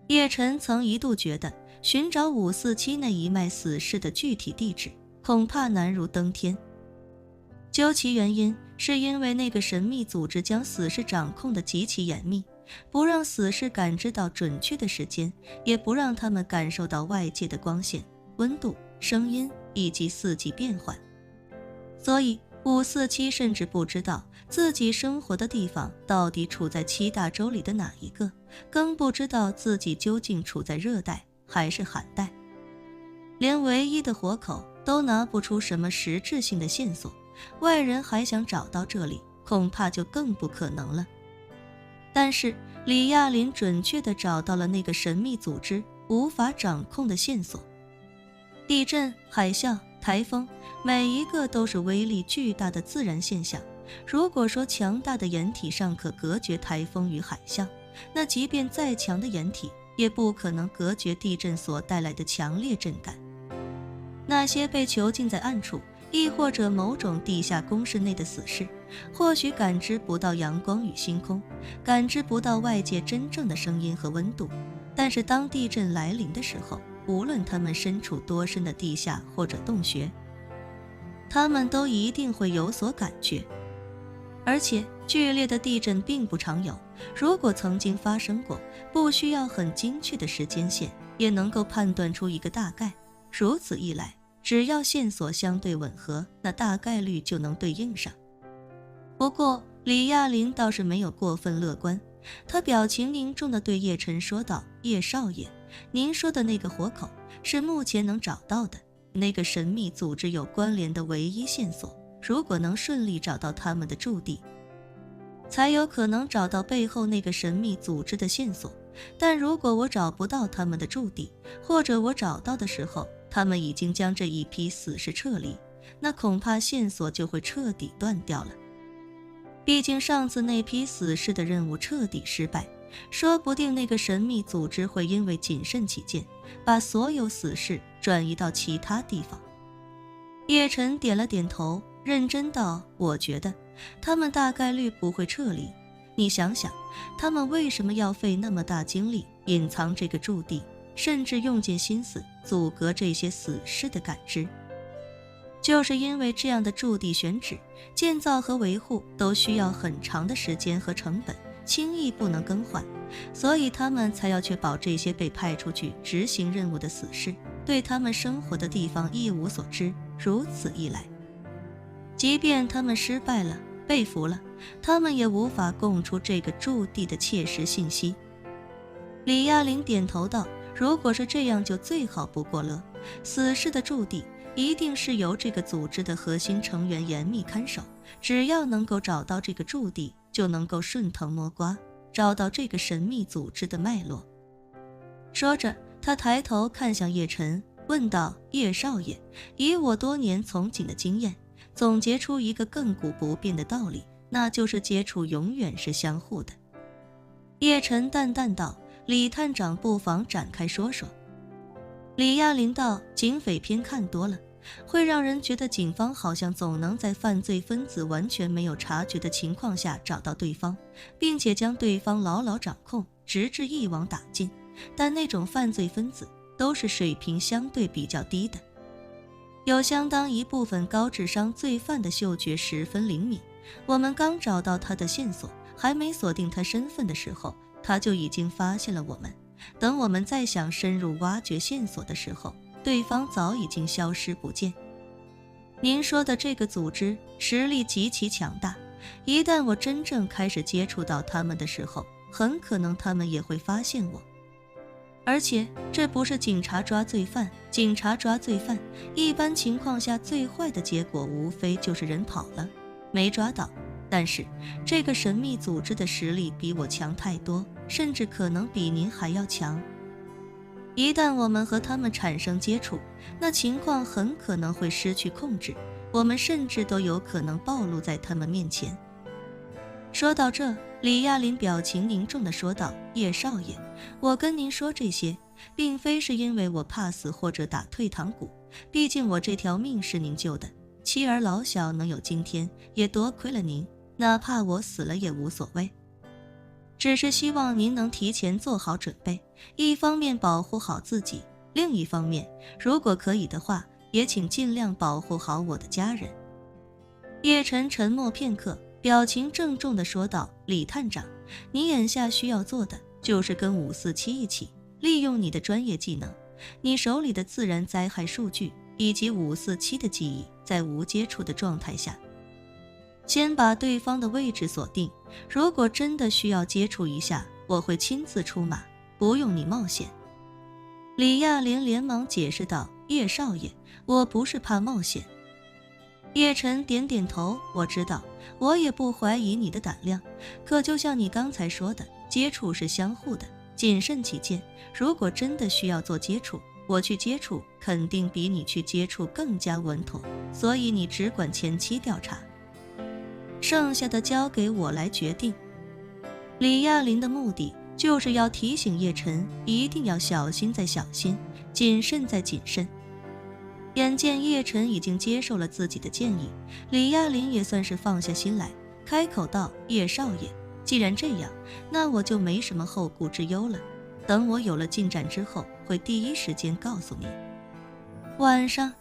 叶晨曾一度觉得寻找547那一脉死士的具体地址恐怕难如登天。究其原因，是因为那个神秘组织将死士掌控得极其严密，不让死士感知到准确的时间，也不让他们感受到外界的光线、温度、声音以及四季变换。所以547甚至不知道自己生活的地方到底处在7大洲里的哪一个，更不知道自己究竟处在热带还是寒带。连唯一的活口都拿不出什么实质性的线索，外人还想找到这里，恐怕就更不可能了。但是李亚林准确地找到了那个神秘组织无法掌控的线索。地震、海啸、台风，每一个都是威力巨大的自然现象。如果说强大的掩体尚可隔绝台风与海啸，那即便再强的掩体也不可能隔绝地震所带来的强烈震感。那些被囚禁在暗处亦或者某种地下工事内的死士，或许感知不到阳光与星空，感知不到外界真正的声音和温度，但是当地震来临的时候，无论他们身处多深的地下或者洞穴，他们都一定会有所感觉。而且剧烈的地震并不常有，如果曾经发生过，不需要很精确的时间线，也能够判断出一个大概。如此一来，只要线索相对吻合，那大概率就能对应上。不过李亚林倒是没有过分乐观，他表情凝重地对叶晨说道：叶少爷，您说的那个活口是目前能找到的那个神秘组织有关联的唯一线索，如果能顺利找到他们的驻地，才有可能找到背后那个神秘组织的线索。但如果我找不到他们的驻地，或者我找到的时候他们已经将这一批死士撤离，那恐怕线索就会彻底断掉了。毕竟上次那批死士的任务彻底失败，说不定那个神秘组织会因为谨慎起见，把所有死士转移到其他地方。叶晨点了点头，认真道：我觉得他们大概率不会撤离。你想想，他们为什么要费那么大精力隐藏这个驻地，甚至用尽心思阻隔这些死士的感知？就是因为这样的驻地选址、建造和维护都需要很长的时间和成本，轻易不能更换，所以他们才要确保这些被派出去执行任务的死士对他们生活的地方一无所知。如此一来，即便他们失败了、被俘了，他们也无法供出这个驻地的切实信息。李亚林点头道：如果是这样就最好不过了，死士的驻地一定是由这个组织的核心成员严密看守，只要能够找到这个驻地，就能够顺藤摸瓜，找到这个神秘组织的脉络。说着，他抬头看向叶晨，问道：叶少爷，以我多年从警的经验，总结出一个亘古不变的道理，那就是接触永远是相互的。叶晨淡淡道：李探长不妨展开说说。李亚林道：警匪片看多了，会让人觉得警方好像总能在犯罪分子完全没有察觉的情况下找到对方，并且将对方牢牢掌控，直至一网打尽。但那种犯罪分子都是水平相对比较低的，有相当一部分高智商罪犯的嗅觉十分灵敏，我们刚找到他的线索，还没锁定他身份的时候，他就已经发现了我们。等我们再想深入挖掘线索的时候，对方早已经消失不见。您说的这个组织实力极其强大，一旦我真正开始接触到他们的时候，很可能他们也会发现我。而且这不是警察抓罪犯，警察抓罪犯，一般情况下最坏的结果无非就是人跑了，没抓到。但是这个神秘组织的实力比我强太多，甚至可能比您还要强。一旦我们和他们产生接触，那情况很可能会失去控制，我们甚至都有可能暴露在他们面前。说到这，李亚林表情凝重地说道：叶少爷，我跟您说这些并非是因为我怕死或者打退堂鼓，毕竟我这条命是您救的，妻儿老小能有今天也多亏了您，哪怕我死了也无所谓。只是希望您能提前做好准备，一方面保护好自己，另一方面，如果可以的话，也请尽量保护好我的家人。叶晨沉默片刻，表情郑重地说道：李探长，你眼下需要做的就是跟547一起，利用你的专业技能，你手里的自然灾害数据以及547的记忆，在无接触的状态下，先把对方的位置锁定，如果真的需要接触一下，我会亲自出马，不用你冒险。李亚林连忙解释道：叶少爷，我不是怕冒险。叶晨点点头，我知道，我也不怀疑你的胆量，可就像你刚才说的，接触是相互的，谨慎起见，如果真的需要做接触，我去接触肯定比你去接触更加稳妥，所以你只管前期调查，剩下的交给我来决定。李亚林的目的就是要提醒叶晨一定要小心再小心，谨慎再谨慎。眼见叶晨已经接受了自己的建议，李亚林也算是放下心来，开口道：叶少爷，既然这样，那我就没什么后顾之忧了，等我有了进展之后，会第一时间告诉你。晚上，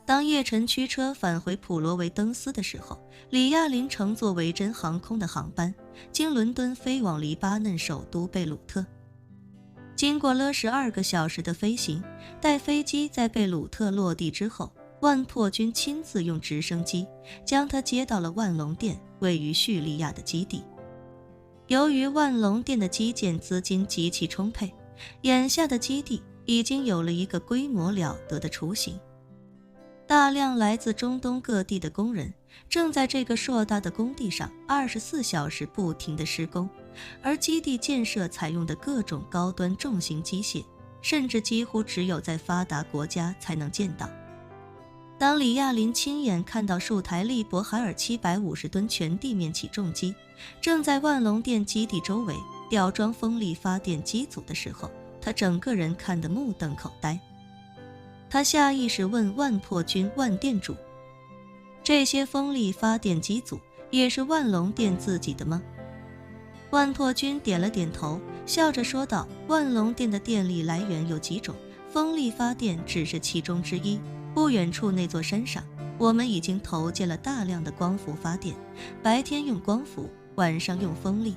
当叶晨驱车返回普罗维登斯的时候，李亚林乘坐维珍航空的航班，经伦敦飞往黎巴嫩首都贝鲁特。经过了12个小时的飞行，待飞机在贝鲁特落地之后，万破军亲自用直升机将他接到了万隆店位于叙利亚的基地。由于万隆店的基建资金极其充沛，眼下的基地已经有了一个规模了得的雏形。大量来自中东各地的工人正在这个硕大的工地上24小时不停地施工，而基地建设采用的各种高端重型机械，甚至几乎只有在发达国家才能见到。当李亚林亲眼看到数台利伯海尔750吨全地面起重机正在万隆店基地周围吊装风力发电机组的时候，他整个人看得目瞪口呆。他下意识问万破军万店主：这些风力发电机组也是万隆店自己的吗？万破军点了点头，笑着说道：万隆店的电力来源有几种，风力发电只是其中之一。不远处那座山上，我们已经投建了大量的光伏发电，白天用光伏，晚上用风力。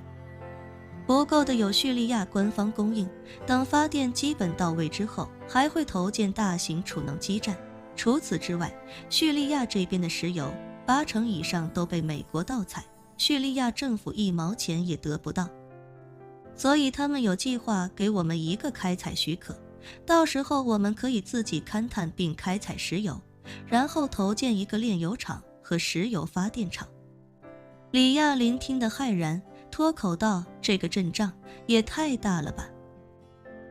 不够的有叙利亚官方供应，等发电基本到位之后，还会投建大型储能基站。除此之外，叙利亚这边的石油80%以上都被美国盗采，叙利亚政府1毛钱也得不到，所以他们有计划给我们一个开采许可，到时候我们可以自己勘探并开采石油，然后投建一个炼油厂和石油发电厂。李亚林听得骇然，脱口道：这个阵仗也太大了吧。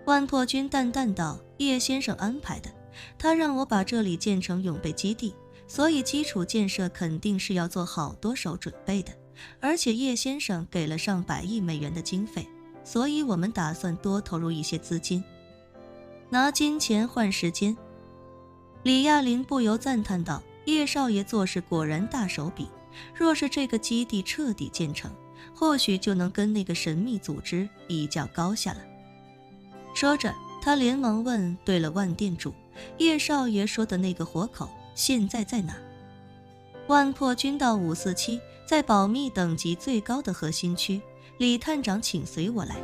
万破军淡淡道：叶先生安排的，他让我把这里建成永备基地，所以基础建设肯定是要做好多手准备的，而且叶先生给了上百亿美元的经费，所以我们打算多投入一些资金，拿金钱换时间。李亚林不由赞叹道：叶少爷做事果然大手笔，若是这个基地彻底建成，或许就能跟那个神秘组织一较高下了。说着，他连忙问：对了，万店主，叶少爷说的那个活口现在在哪？万破军到547，在保密等级最高的核心区。李探长，请随我来。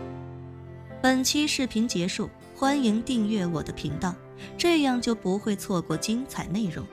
本期视频结束，欢迎订阅我的频道，这样就不会错过精彩内容。